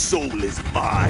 soul is mine.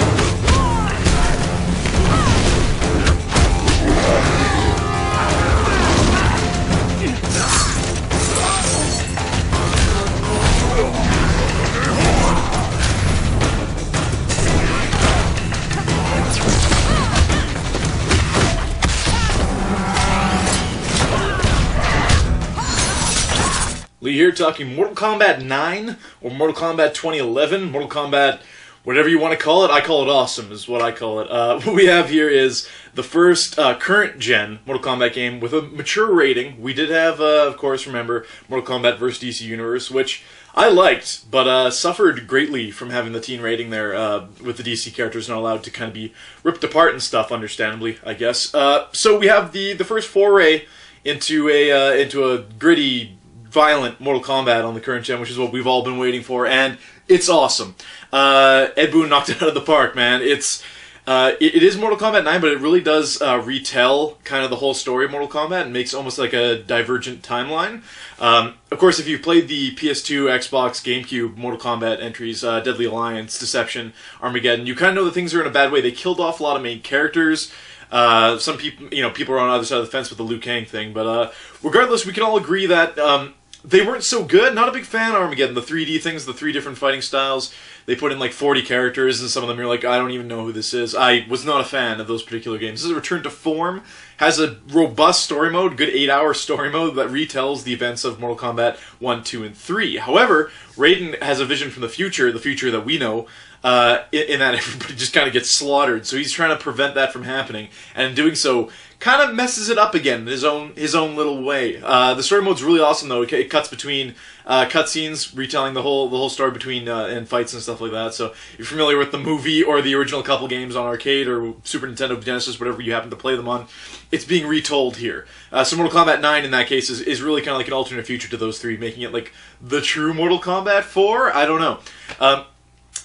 Lee here talking Mortal Kombat 9 or Mortal Kombat 2011, Mortal Kombat whatever you want to call it. I call it awesome is what I call it. What we have here is the first current gen Mortal Kombat game with a mature rating. We did have, of course, remember, Mortal Kombat vs. DC Universe, which I liked, but suffered greatly from having the teen rating there, with the DC characters not allowed to kind of be ripped apart and stuff, understandably, I guess. So we have the first foray into a gritty, violent Mortal Kombat on the current gen, which is what we've all been waiting for, and it's awesome. Ed Boon knocked it out of the park, man. It is Mortal Kombat 9, but it really does retell kind of the whole story of Mortal Kombat and makes almost like a divergent timeline. Of course, if you've played the PS2, Xbox, GameCube Mortal Kombat entries, Deadly Alliance, Deception, Armageddon, you kind of know that things are in a bad way. They killed off a lot of main characters. Some people, people are on either side of the fence with the Liu Kang thing, but regardless, we can all agree that they weren't so good. Not a big fan of Armageddon. The 3D things, the 3 different fighting styles. They put in like 40 characters, and some of them you're like, I don't even know who this is. I was not a fan of those particular games. This is a return to form. Has a robust story mode, good 8-hour story mode that retells the events of Mortal Kombat 1, 2, and 3. However, Raiden has a vision from the future that we know, in that everybody just kind of gets slaughtered. So he's trying to prevent that from happening, and in doing so, kind of messes it up again in his own little way. The story mode's really awesome though. It cuts between cutscenes, retelling the whole story between and fights and stuff like that. So if you're familiar with the movie or the original couple games on arcade or Super Nintendo, Genesis, whatever you happen to play them on, it's being retold here. So Mortal Kombat 9 in that case is really kind of like an alternate future to those 3, making it like the true Mortal Kombat 4. I don't know.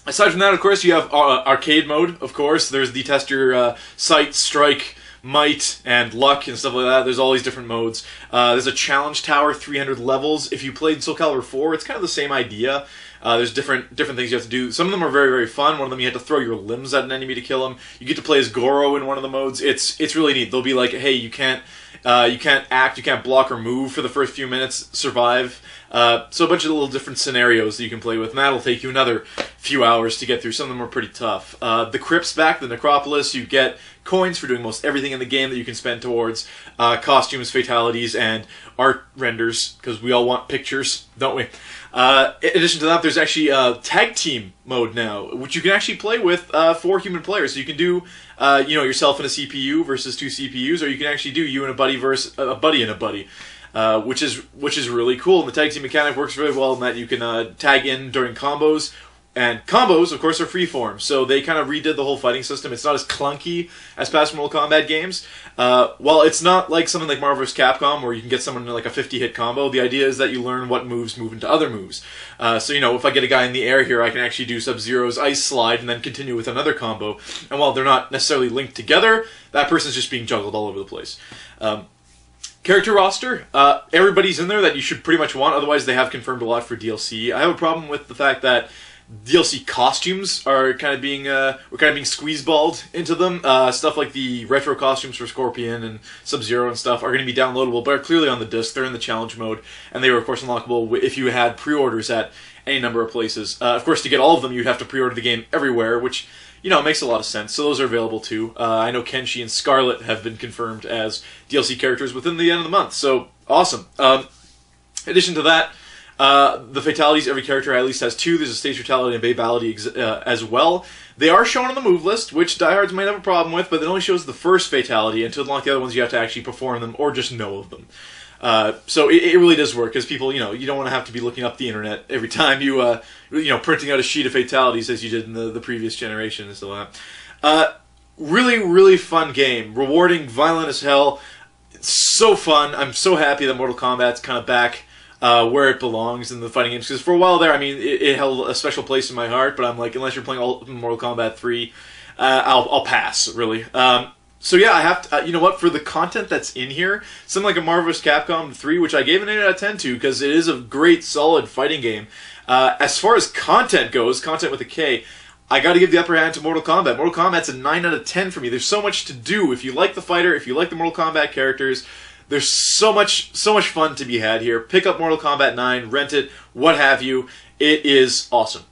Aside from that, of course, you have arcade mode. Of course, there's the test your sight, strike, might, and luck, and stuff like that. There's all these different modes. There's a challenge tower, 300 levels. If you played Soul Calibur 4, it's kind of the same idea. There's different things you have to do. Some of them are very, very fun. One of them you have to throw your limbs at an enemy to kill him. You get to play as Goro in one of the modes. It's really neat. They'll be like, hey, you can't act, you can't block or move for the first few minutes, survive. So a bunch of little different scenarios that you can play with, and that'll take you another few hours to get through. Some of them are pretty tough. The Crypt's back, the Necropolis. You get coins for doing most everything in the game that you can spend towards costumes, fatalities, and art renders, because we all want pictures, don't we? In addition to that, there's actually tag team mode now, which you can actually play with 4 human players. So you can do, yourself and a CPU versus 2 CPUs, or you can actually do you and a buddy versus a buddy and a buddy, which is really cool. And the tag team mechanic works really well in that you can tag in during combos. And combos, of course, are freeform, so they kind of redid the whole fighting system. It's not as clunky as past Mortal Kombat games. While it's not like something like Marvel vs. Capcom, where you can get someone in like a 50-hit combo, the idea is that you learn what moves move into other moves. So, if I get a guy in the air here, I can actually do Sub-Zero's Ice Slide and then continue with another combo. And while they're not necessarily linked together, that person's just being juggled all over the place. Character roster, everybody's in there that you should pretty much want, otherwise they have confirmed a lot for DLC. I have a problem with the fact that DLC costumes are kind of being squeezeballed into them. Stuff like the retro costumes for Scorpion and Sub-Zero and stuff are going to be downloadable, but are clearly on the disc. They're in the challenge mode, and they were, of course, unlockable if you had pre-orders at any number of places. Of course, to get all of them, you'd have to pre-order the game everywhere, which, makes a lot of sense. So those are available too. I know Kenshi and Scarlet have been confirmed as DLC characters within the end of the month, so awesome. In addition to that, the fatalities, every character at least has 2. There's a stage fatality and a babality as well. They are shown on the move list, which diehards might have a problem with, but it only shows the first fatality, and to unlock the other ones you have to actually perform them or just know of them. So it really does work, because people, you don't want to have to be looking up the internet every time you, printing out a sheet of fatalities as you did in the previous generation and so on. Really, really fun game. Rewarding, violent as hell. It's so fun. I'm so happy that Mortal Kombat's kind of back where it belongs in the fighting games, because for a while there, it held a special place in my heart, but I'm like, unless you're playing Mortal Kombat 3, I'll pass, really. So yeah, I have to, you know what, for the content that's in here, something like a Marvel vs. Capcom 3, which I gave an 8 out of 10 to, because it is a great, solid fighting game. As far as content goes, content with a K, I got to give the upper hand to Mortal Kombat. Mortal Kombat's a 9 out of 10 for me. There's so much to do. If you like the fighter, if you like the Mortal Kombat characters, there's so much fun to be had here. Pick up Mortal Kombat 9, rent it, what have you. It is awesome.